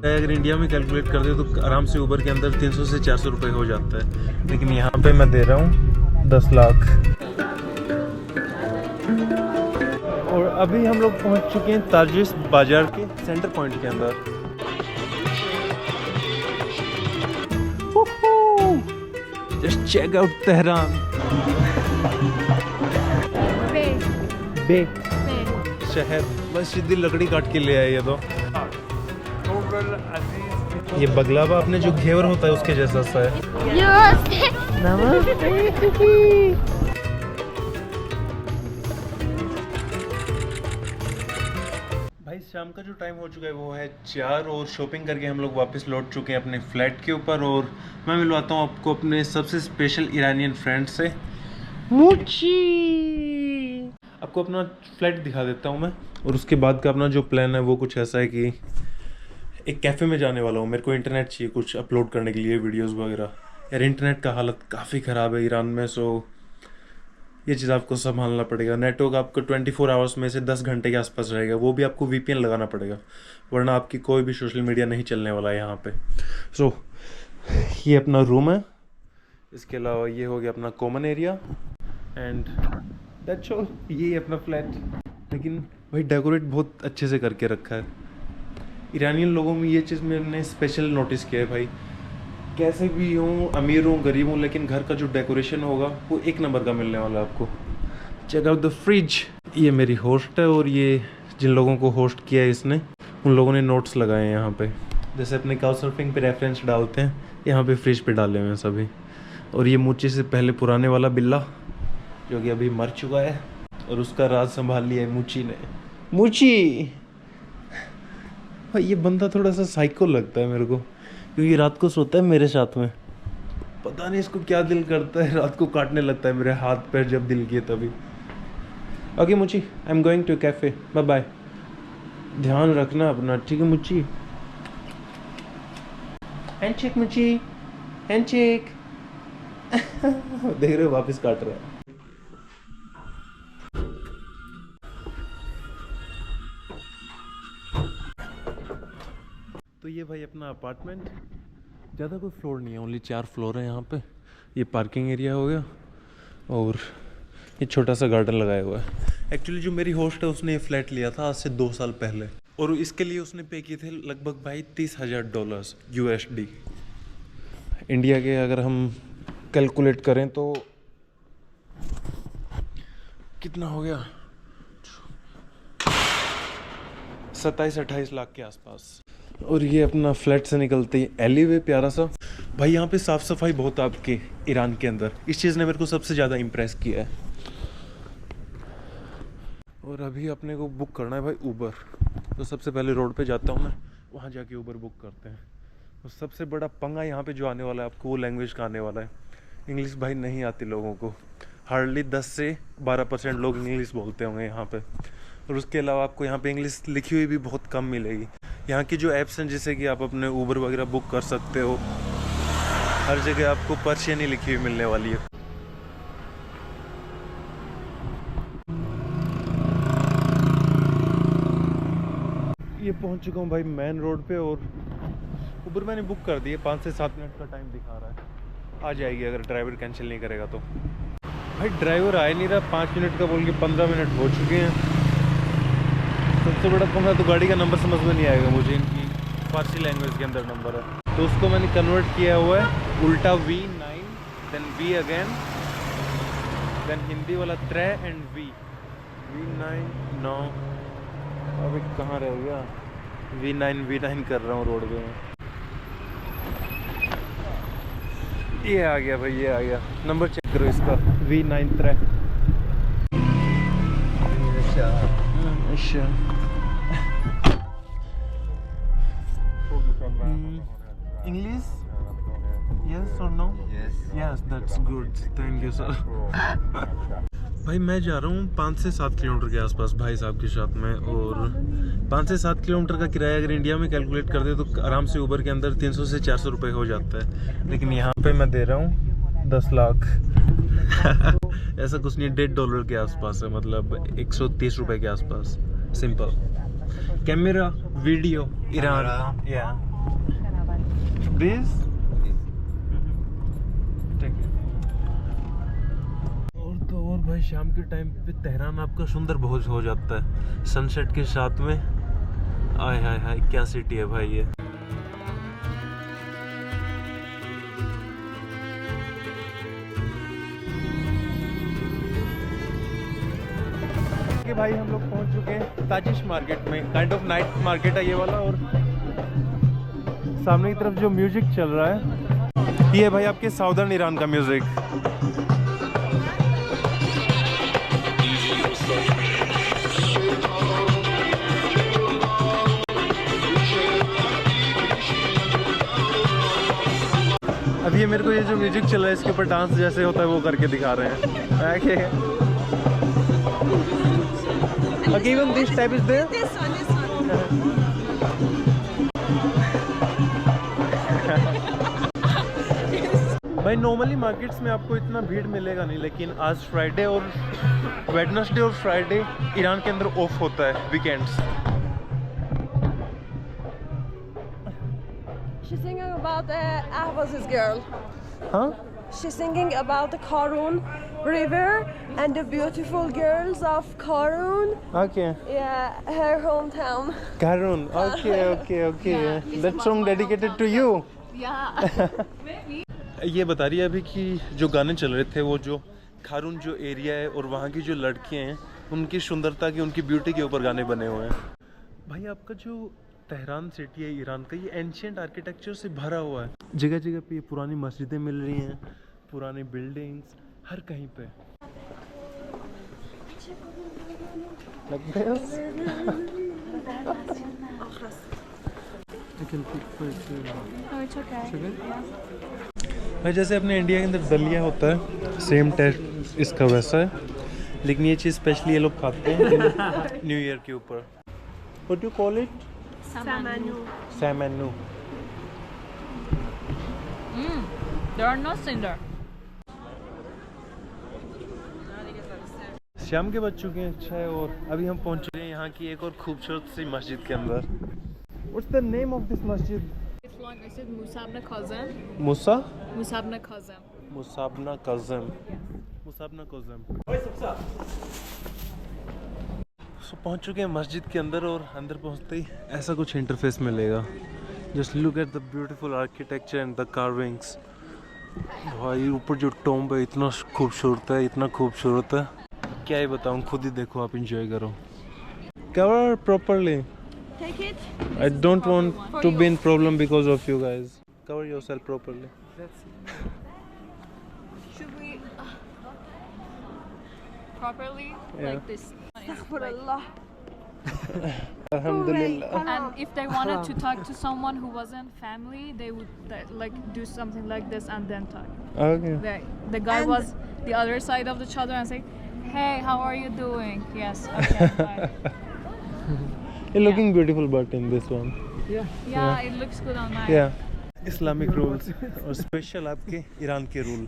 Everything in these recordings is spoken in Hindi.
अगर इंडिया में कैलकुलेट कर दे तो आराम से उबर के अंदर 300 से 400 रुपये हो जाता है, लेकिन यहाँ पे मैं दे रहा हूँ 10 लाख। और अभी हम लोग पहुँच चुके हैं ताजिस बाजार के सेंटर पॉइंट के अंदर। Just check out Tehran. बे शहर बस सीधी लकड़ी काट के ले आए ये तो। ये बगलावा अपने जो घेवर होता है उसके जैसा सा है। भाई शाम का जो टाइम हो चुका है वो है 4 और शॉपिंग करके हम लोग वापस लौट चुके हैं अपने फ्लैट के ऊपर। और मैं मिलवाता हूँ आपको अपने सबसे स्पेशल ईरानियन फ्रेंड से, मूची। आपको अपना फ्लैट दिखा देता हूँ मैं, और उसके बाद का अपना जो प्लान है वो कुछ ऐसा है कि एक कैफ़े में जाने वाला हूँ। मेरे को इंटरनेट चाहिए कुछ अपलोड करने के लिए, वीडियोस वगैरह। यार इंटरनेट का हालत काफ़ी ख़राब है ईरान में, सो ये चीज़ आपको संभालना पड़ेगा। नेटवर्क आपको 24 आवर्स में से 10 घंटे के आसपास रहेगा, वो भी आपको VPN लगाना पड़ेगा, वरना आपकी कोई भी सोशल मीडिया नहीं चलने वाला है यहाँ पे। सो ये अपना रूम है, इसके अलावा ये हो गया अपना common area and that's all. ये अपना फ्लैट, लेकिन भाई डेकोरेट बहुत अच्छे से करके रखा है। ईरानियन लोगों में ये चीज़ मैंने स्पेशल नोटिस किया है भाई, कैसे भी हूँ, अमीर हूँ गरीब हूँ, लेकिन घर का जो डेकोरेशन होगा वो एक नंबर का मिलने वाला है आपको। Check out the fridge. ये मेरी होस्ट है, और ये जिन लोगों को होस्ट किया है इसने, उन लोगों ने नोट्स लगाए हैं यहाँ पे। जैसे अपने काउ सर्फिंग पे रेफरेंस डालते हैं, यहाँ पे फ्रिज पे डाले हुए हैं सभी। और ये मूची से पहले पुराने वाला बिल्ला जो कि अभी मर चुका है, और उसका राज संभाल लिया है मूची ने। मूची भाई ये बंदा थोड़ा सा साइको लगता है मेरे को, क्योंकि रात को सोता है मेरे साथ में। पता नहीं इसको क्या दिल करता है, रात को काटने लगता है मेरे हाथ पैर जब दिल किए तभी। ओके मुची, I am going to cafe, bye bye. ध्यान रखना अपना, ठीक है मुची। Handshake मुची, handshake. देख रहे हो वापस काट रहा है। तो ये भाई अपना अपार्टमेंट, ज़्यादा कोई फ्लोर नहीं है, ओनली 4 फ्लोर है यहाँ पे। ये पार्किंग एरिया हो गया, और ये छोटा सा गार्डन लगाया हुआ है। एक्चुअली जो मेरी होस्ट है उसने ये फ्लैट लिया था आज से 2 साल पहले, और इसके लिए उसने पे किए थे लगभग भाई $30,000 USD। इंडिया के अगर हम कैलकुलेट करें तो कितना हो गया, 27-28 लाख के आसपास। और ये अपना फ्लैट से निकलते ही एलीवे प्यारा सा। भाई यहाँ पे साफ़ सफाई बहुत है आपके ईरान के अंदर, इस चीज़ ने मेरे को सबसे ज़्यादा इम्प्रेस किया है। और अभी अपने को बुक करना है भाई ऊबर, तो सबसे पहले रोड पे जाता हूँ मैं, वहाँ जाके ऊबर बुक करते हैं। तो सबसे बड़ा पंगा यहाँ पे जो आने वाला है आपको, वो लैंग्वेज का आने वाला है। इंग्लिश भाई नहीं आती लोगों को, हार्डली 10 से 12% लोग इंग्लिश बोलते होंगे यहाँ पे। और उसके अलावा आपको यहाँ पे इंग्लिश लिखी हुई भी बहुत कम मिलेगी। यहाँ की जो ऐप्स हैं जिससे कि आप अपने ऊबर वगैरह बुक कर सकते हो, हर जगह आपको पर्शियन ही लिखी हुई मिलने वाली है। ये पहुँच चुका हूँ भाई मेन रोड पे, और ऊबर मैंने बुक कर दी है। 5 से 7 मिनट का टाइम दिखा रहा है, आ जाएगी अगर ड्राइवर कैंसिल नहीं करेगा तो। भाई ड्राइवर आ नहीं रहा, 5 मिनट का बोल के 15 मिनट हो चुके हैं। सबसे बड़ा पंगा तो गाड़ी का नंबर समझ में नहीं आएगा मुझे, इनकी फारसी लैंग्वेज के अंदर नंबर है, तो उसको मैंने कन्वर्ट किया हुआ है उल्टा V9 then V again then Hindi वाला 3 एंड V9 9। अभी कहाँ रह गया, V9 कर रहा हूँ रोड पे में। ये आ गया भाई, ये आ गया। नंबर चेक करो इसका, V9 3। अच्छा English? Yes or no? Yes, that's good. Thank you sir. भाई मैं जा रहा हूँ 5 से 7 किलोमीटर के आसपास भाई साहब के साथ में, और 5 से 7 किलोमीटर का किराया अगर इंडिया में कैलकुलेट कर दे तो आराम से ऊबर के अंदर 300 से 400 रुपये हो जाता है, लेकिन यहाँ पे मैं दे रहा हूँ 10 लाख। ऐसा कुछ नहीं, $1.5 के आसपास है, मतलब 130 रुपये के आसपास, simple. Camera, video, Iran. Yeah. This. और तो और भाई शाम के टाइम पे तेहरान आपका सुंदर बहुत हो जाता है सनसेट के साथ में। आय हाय हाय क्या सिटी है भाई ये। कि भाई हम लोग पहुंच चुके हैं ताजिश मार्केट में। काइंड ऑफ नाइट मार्केट है ये वाला। और सामने की तरफ जो म्यूजिक चल रहा है ये है भाई आपके साउदर्न ईरान का म्यूजिक। अब ये मेरे को ये जो म्यूजिक चल रहा है इसके ऊपर डांस जैसे होता है वो करके दिखा रहे हैं। Okay, even this type is there? This one. भाई नॉर्मली मार्केट्स में आपको इतना भीड़ मिलेगा नहीं, लेकिन आज फ्राइडे और वेडनेसडे और फ्राइडे ईरान के अंदर ऑफ होता है weekends. She's singing about Ahvaz's girl. हाँ? She's singing about the Karun River and the beautiful girls of Karun. Okay. Yeah, her hometown. Karun. Okay. That song dedicated to you. Yeah. ये बता रही है अभी कि जो गाने चल रहे थे वो जो खारून जो एरिया है और वहाँ की जो लड़कियाँ हैं उनकी सुंदरता की, उनकी ब्यूटी के ऊपर गाने बने हुए हैं। भाई आपका जो तेहरान सिटी है ईरान का, ये एंशिएंट आर्किटेक्चर से भरा हुआ है। जगह जगह पे ये पुरानी मस्जिदें मिल रही हैं, पुरानी बिल्डिंग्स हर कहीं पे। भाई जैसे अपने इंडिया के अंदर दलिया होता है सेम टेस्ट इसका वैसा है, लेकिन ये चीज़ स्पेशली ये लोग खाते हैं न्यू ईयर के ऊपर। What do you call it? Samanu. Samanu. There are nuts in there. शाम के बज चुके हैं 6 और अभी हम पहुंच चुके हैं यहाँ की एक और खूबसूरत सी मस्जिद के अंदर। What's the name of this masjid? It's like I said, Musabna Kazem. Musa? Musabna Kazem. Musabna Kazem. Musabna Kazem. So पहुंच चुके हैं मस्जिद के अंदर और अंदर पहुंचते ही ऐसा कुछ इंटरफेस मिलेगा। Just look at the beautiful architecture and the carvings. भाई ऊपर जो टॉम्ब है इतना खूबसूरत है, इतना खूबसूरत है, क्या ही बताऊं, खुद ही देखो, आप इंजॉय करो। Cover properly. Take it. I don't want to be in problem because of you guys. Cover yourself properly. Should we? Properly, Yeah. like this. Astaghfirullah. Alhamdulillah. And if they wanted to talk to someone who wasn't family, they would like do something like this and then talk. Okay. The guy And- was the other side of the chadar and say, "Hey, how are you doing?" Yes, okay, bye. You're looking beautiful, but in this one. Yeah, it looks good on mine. Yeah. Islamic rules और special आपके ईरान के rule.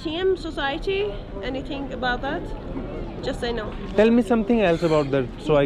TM society? Anything about that? Just say no. Tell me something else about that so I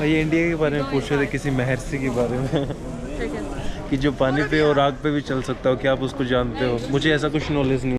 ये इंडिया के बारे में पूछ रहे थे किसी महर्षि के बारे में ठीक है. कि जो पानी पे और आग पे भी चल सकता हो, क्या आप उसको जानते हो? मुझे ऐसा कुछ नॉलेज नहीं।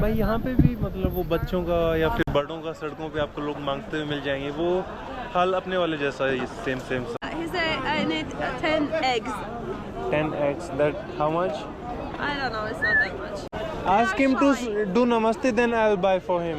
भाई यहाँ पे भी मतलब वो बच्चों का या फिर बड़ों का सड़कों पे आपको लोग मांगते हुए मिल जाएंगे, वो हाल अपने वाले जैसा है, same He said I need 10 eggs. 10 eggs, that how much? I don't know, it's not that much. Ask him to do namaste, then I'll buy for him.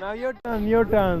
Now your turn.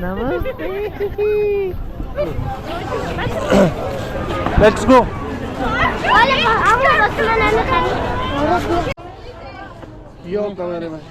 Namaste. Let's go.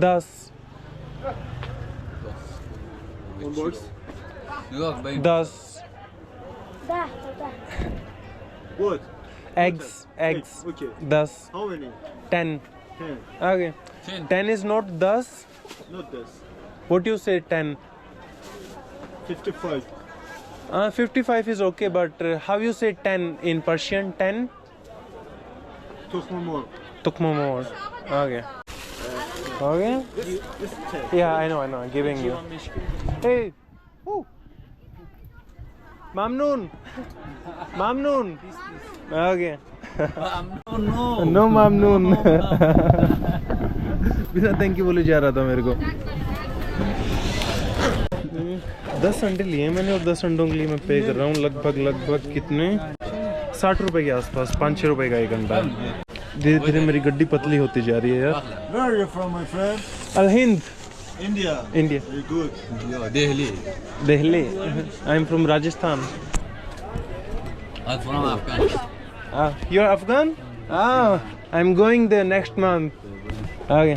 10. Yok ben 10. What? Eggs. Okay. 10. How many? 10. 10. Okay. 10 is not 10. Not this. What you say 10? 55. 55 is okay, but how you say 10 in Persian? 10? Tokhmamor. Tukmamor. Okay. Okay? This is 10. Yeah, I know. I'm giving you. Hey! Woo. Mamnoon! Mamnoon! Okay. No Mamnoon. बिना थैंक यू बोले जा रहा था मेरे को। 10 अंडे लिए मैंने और 10 अंडों के लिए मैं पे कर रहा हूँ लगभग कितने 60 रुपए के आसपास, 5-6 रुपए का एक अंडा। धीरे धीरे मेरी गड्डी पतली होती जा रही है यार। Where are you from, my friend? अल हिंद, India. India, Very good. Delhi. Delhi. I am from Rajasthan. I'm from Afghanistan. You're Afghan? I'm going there next month. Okay.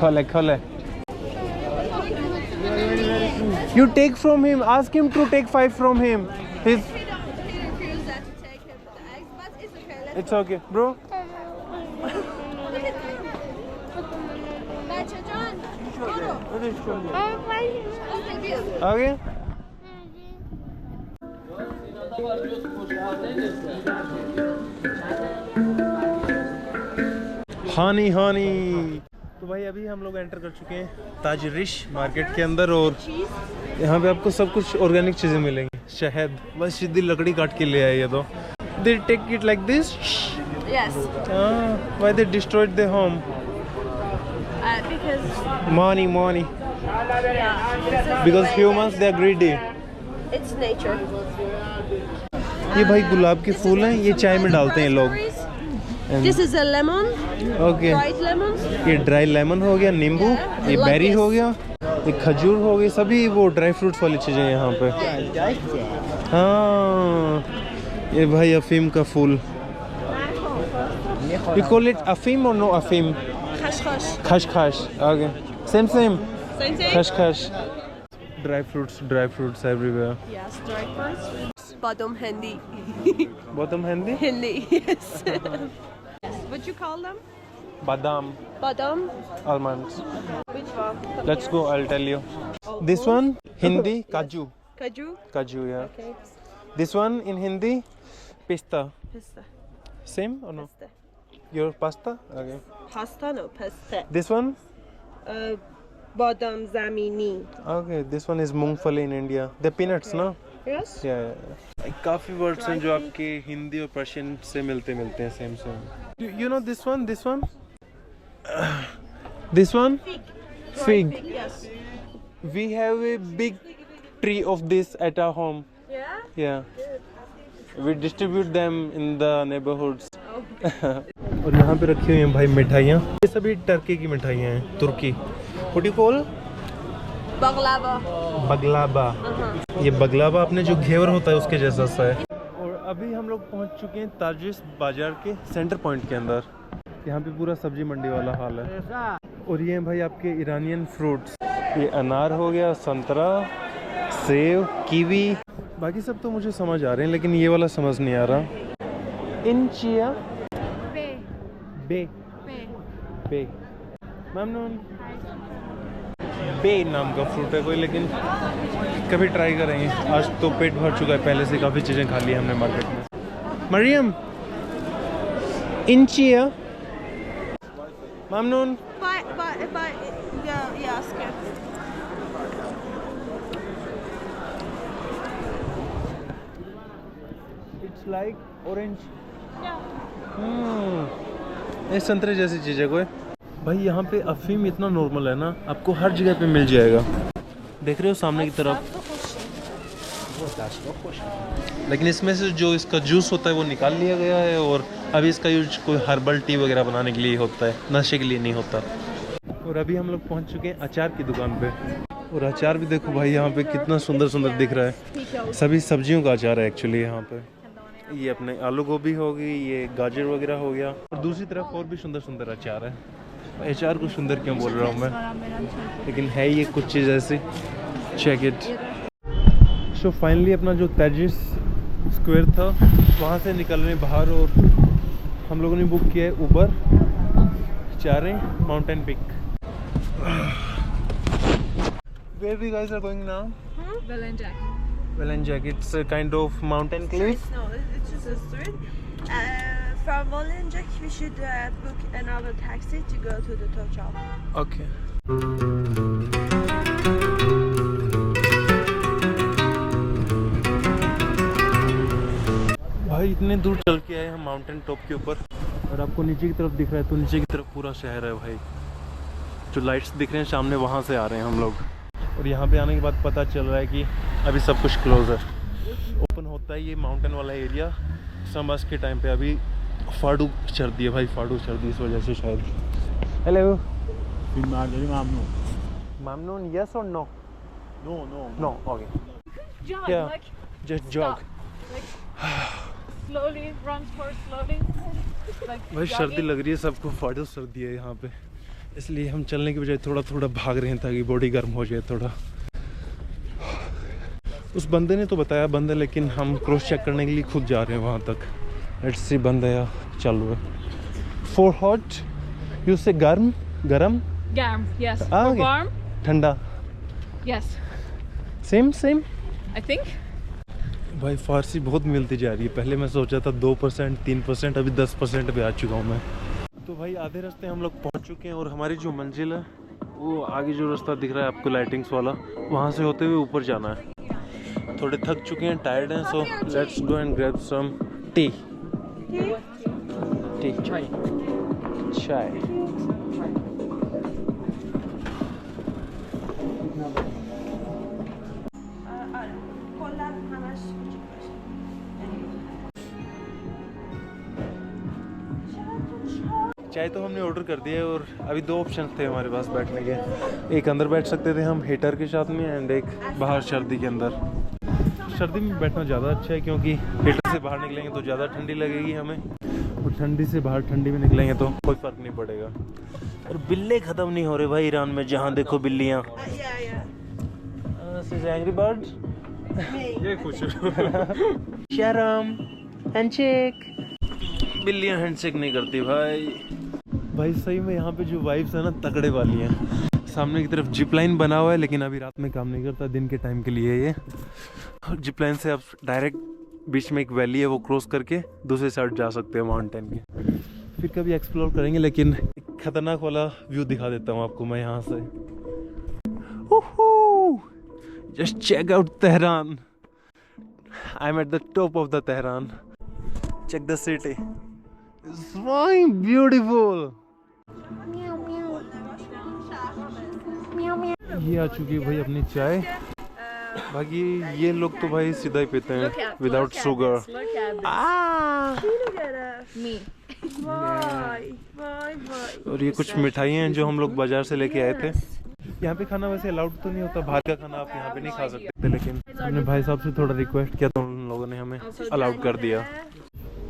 Khole. You take from him. Ask him to take 5 from him. It's okay, bro. Okay. हानी तो भाई अभी हम लोग एंटर कर चुके हैं ताज रिश मार्केट के अंदर और यहाँ पे आपको सब कुछ ऑर्गेनिक चीज़ें मिलेंगी। शहद बस सीधी लकड़ी काट के ले आए ये तो। They take it like this? Yes. Why they destroyed their home? Because Money. yeah, Because humans they are greedy. it's nature. ये भाई गुलाब के फूल हैं, ये चाय में डालते हैं लोग। This is a lemon, okay dried lemon. ये ड्राई लेमन हो गया, नींबू, ये like बेरी this. हो गया, ये खजूर हो गई, सभी वो ड्राई फ्रूट्स वाली चीज़ें यहाँ पे। हाँ ये भाई अफीम का फूल। You call it अफीम or no अफीम? Khashkhash. खशखश। Okay same Same thing? खशखश। Dry fruits everywhere. Yes, dried fruits. Badam hindi. Badam Hindi Hindi, yes. What you call them? बादाम Badam. almonds। Which one? Let's go, I'll tell you. This one Hindi kaju Kaju. yeah. Okay. This one in Hindi pista. Pista. Same or no? Pista. Your pasta? Okay. Pasta, no, pasta. This one? Badam zamini. Okay, this one is मूंगफली in India. The peanuts, no? Yes. Yeah. काफी वर्ड्स हैं जो आपके हिंदी और पर्शियन से मिलते हैं same. You know this one? This one? Fig. Yes. We have a big tree of this at our home. Yeah? Yeah. We distribute them in the neighborhoods. और यहाँ पे रखी हुई हैं भाई मिठाइयाँ। ये सभी टर्की की मिठाइयाँ हैं, तुर्की। What do you call? बगलाबा। ये बगलाबा अपने जो घेवर होता है उसके जैसा सा है। और अभी हम लोग पहुँच चुके हैं ताजिस बाजार के सेंटर पॉइंट के अंदर। यहाँ पे पूरा सब्जी मंडी वाला हाल है। और ये हैं भाई आपके ईरानियन फ्रूट्स। ये अनार हो गया, संतरा, सेब, कीवी। बाकी सब तो मुझे समझ आ रहे हैं लेकिन ये वाला समझ नहीं आ रहा। इंचिया बे ममनून। बे नाम का फ्रूट है कोई, लेकिन कभी ट्राई करेंगे। आज तो पेट भर चुका है, पहले से काफ़ी चीज़ें खा ली हमने मार्केट में। Maryam इंचिया Mamnoon. Yeah, scared. It's like orange. ये संतरे जैसी चीज़ है कोई। भाई यहाँ पे अफीम इतना नॉर्मल है ना, आपको हर जगह पे मिल जाएगा। देख रहे हो सामने की तरफ। लेकिन इसमें से जो इसका जूस होता है वो निकाल लिया गया है और अभी इसका यूज कोई हर्बल टी वगैरह बनाने के लिए होता है, नशे के लिए नहीं होता। और अभी हम लोग पहुँच चुके हैं अचार की दुकान पे। और अचार भी देखो भाई यहाँ पे कितना सुंदर दिख रहा है। सभी सब्जियों का अचार है एक्चुअली यहाँ पे। ये अपने आलू गोभी हो गई, ये गाजर वगैरह हो गया, और दूसरी तरफ और भी सुंदर सुंदर अचार है। अचार को सुंदर क्यों बोल रहा हूँ मैं, लेकिन है ये कुछ चीज़ ऐसी। Check it. सो फाइनली अपना जो तेजिस स्क्वायर था वहाँ से निकल रहे बाहर, और हम लोगों ने बुक किया है उबर, जा रहे हैं mountain peak. Where we guys are going now? Belenjak. Belenjak. It's a kind of mountain cliff. No, it's just a street. From Belenjak, we should book another taxi to go to the top shop. Okay. भाई इतने दूर चल के आए हम माउंटेन टॉप के ऊपर, और आपको नीचे की तरफ दिख रहा है, तो नीचे की तरफ पूरा शहर है भाई। जो लाइट्स दिख रहे हैं सामने, वहाँ से आ रहे हैं हम लोग, और यहाँ पे आने के बाद पता चल रहा है कि अभी सब कुछ क्लोज है। ओपन होता है ये माउंटेन वाला एरिया समर्स के टाइम पे। अभी फाड़ू सर्दी है भाई, फाड़ू सर्दी, इस वजह से शायद। हेलो मामनून, yes or no? No okay. Jog, Yeah. like just jog. slowly, run forward slowly. Like भाई jogging. सर्दी लग रही है सबको, फाड़ू सर्दी है यहाँ पे, इसलिए हम चलने की बजाय थोड़ा थोड़ा भाग रहे हैं ताकि बॉडी गर्म हो जाए थोड़ा। उस बंदे ने तो बताया बंद है, लेकिन हम क्रॉस चेक करने के लिए खुद जा रहे हैं वहाँ तक। लेट्स सी बंद है या चालू है। फॉर हॉट यू से गर्म, गरम, Garm, yes. Ah, For okay. warm, ठंडा, yes. Same same. I think. भाई फारसी बहुत मिलती जा रही है। पहले मैं सोचा था 2%, 3%, अभी 10% पे आ चुका हूँ मैं। तो भाई आधे रास्ते हम लोग पहुँच चुके हैं, और हमारी जो मंजिल है वो आगे जो रास्ता दिख रहा है आपको लाइटिंग्स वाला, वहाँ से होते हुए ऊपर जाना है। थोड़े थक चुके हैं, टायर्ड हैं, so let's go and grab some tea. Tea चाय। चाय तो हमने ऑर्डर कर दिया है, और अभी दो ऑप्शन थे हमारे पास बैठने के। एक अंदर बैठ सकते थे हम हीटर के साथ में, एंड एक बाहर सर्दी के अंदर। सर्दी में बैठना ज़्यादा अच्छा है, क्योंकि हीटर से बाहर निकलेंगे तो ज़्यादा ठंडी लगेगी हमें, और ठंडी से बाहर ठंडी में निकलेंगे तो कोई फ़र्क नहीं पड़ेगा। और बिल्ले ख़त्म नहीं हो रहे भाई ईरान में, जहाँ देखो बिल्लियाँ। Angry birds. ये कुछ शर्म, हैंडशेक। बिल्लियाँ हैंडशेक नहीं करती भाई सही में यहाँ पे जो वाइब्स है ना, तगड़े वाली हैं। सामने की तरफ जिप लाइन बना हुआ है, लेकिन अभी रात में काम नहीं करता, दिन के टाइम के लिए ये। जिप लाइन से आप डायरेक्ट बीच में एक वैली है, वो क्रॉस करके दूसरे साइड जा सकते हैं माउंटेन के। फिर कभी एक्सप्लोर करेंगे, लेकिन एक खतरनाक वाला व्यू दिखा देता हूँ आपको मैं यहाँ से। Just check out Tehran. I am at the top of the Tehran. Check the city, it's so beautiful. ये आ चुकी है भाई अपनी चाय। बाकी ये लोग तो भाई सीधा ही पीते हैं विदाउट शुगर। Me. और ये कुछ मिठाइयाँ हैं जो हम लोग बाजार से लेके आए थे। यहाँ पे खाना वैसे अलाउड तो नहीं होता, बाहर का खाना आप यहाँ पे नहीं खा सकते, लेकिन हमने भाई साहब से थोड़ा रिक्वेस्ट किया तो उन लोगों ने हमें अलाउड कर दिया।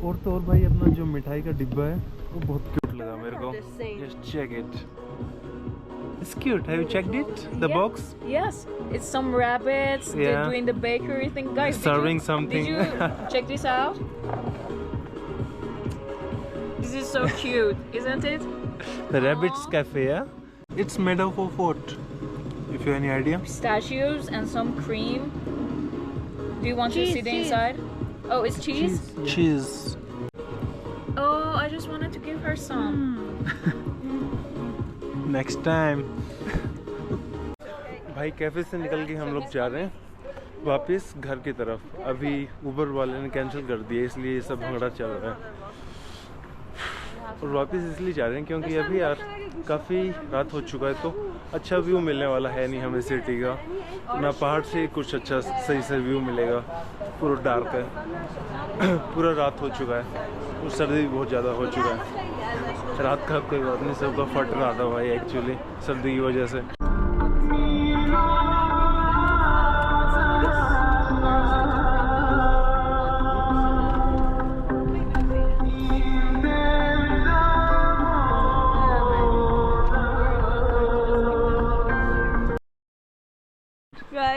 और तो और भाई अपना जो मिठाई का डिब्बा है वो बहुत क्यूट लगा मेरे को। Just check it, it's cute. Have you checked it, the box? Yes, it's some rabbits. Yeah. They're doing the bakery thing. Guys, Serving something. Did you check this out? This is so cute, isn't it? The Rabbit's Cafe, yeah? It's made up of what? If you have any idea? Pistachios and some cream. Do you want to see the inside? Oh, it's cheese? Cheese. Oh, I just wanted to give her some. Next time. भाई कैफे से निकल के हम लोग जा रहे हैं वापस घर की तरफ। अभी उबर वाले ने कैंसिल कर दिया, इसलिए ये सब भंगड़ा चल रहा है। और वापस इसलिए जा रहे हैं क्योंकि अभी यार काफ़ी रात हो चुका है, तो अच्छा व्यू मिलने वाला है नहीं हमें सिटी का ना। पहाड़ से कुछ अच्छा सही से व्यू मिलेगा, पूरा डार्क है, पूरा रात हो चुका है, और सर्दी भी बहुत ज़्यादा हो चुका है। रात का कोई बात नहीं, सबका फट रहा था भाई एक्चुअली सर्दी की वजह से।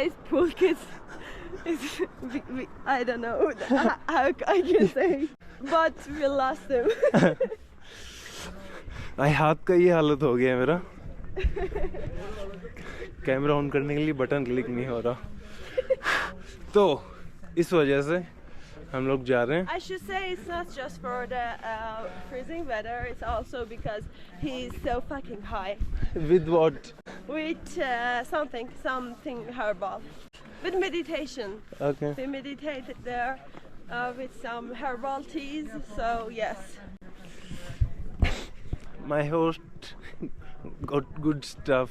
guys, Pulk is I don't know how I can say, but we lost him. भाई हाथ का ये हालत हो गया है मेरा, कैमरा ऑन करने के लिए बटन क्लिक नहीं हो रहा, तो इस वजह से हम लोग जा रहे हैं. I should say it's not just for the freezing weather, it's also because he's so fucking high. With what? With something herbal. With meditation. Okay. We meditated there with some herbal teas, so yes. My host got good stuff.